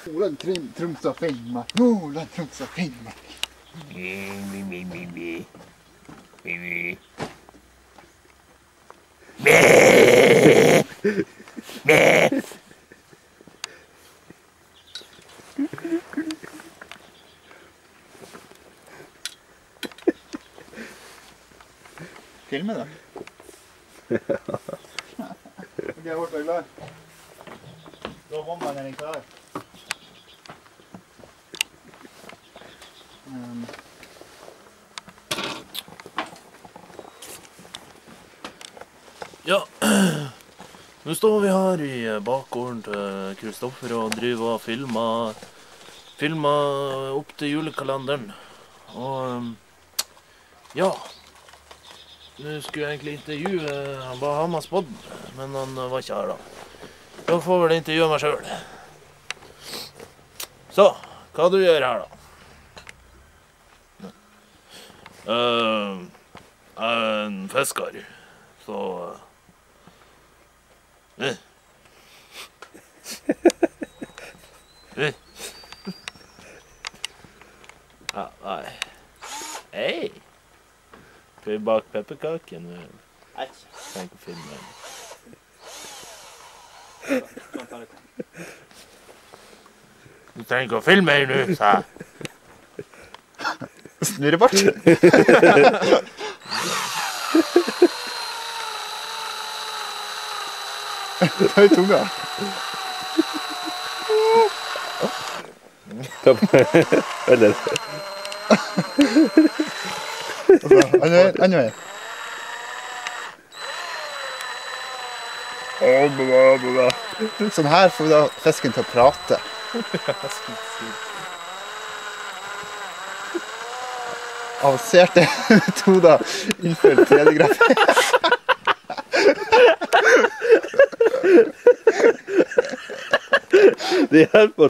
Nordland Troms og Finnmark. Nordland Troms og Finnmark. Filme da. Ok, jeg ble klar. Da kommer den klar. Ja, nå står vi her i bakgården til Kristoffer og driver og filmer opp til julekalenderen. Og ja, nå skulle jeg egentlig intervjue Bahamas Pod, men han var ikke her da. Da får vel intervjue meg selv. Så, hva du gjør her da? Jeg er en fisker, så... Ja, nei. Hei! Skal vi bake pepperkaken? Nei. Tenk å filme den. Du trenger ikke å filme her nå, sa jeg. Snurrebart. Ta i tunga. Eller Enda mer. Sånn her får vi da fisken til å prate. Avanserte metoder innenfor 3D-grafikk. det hjelper.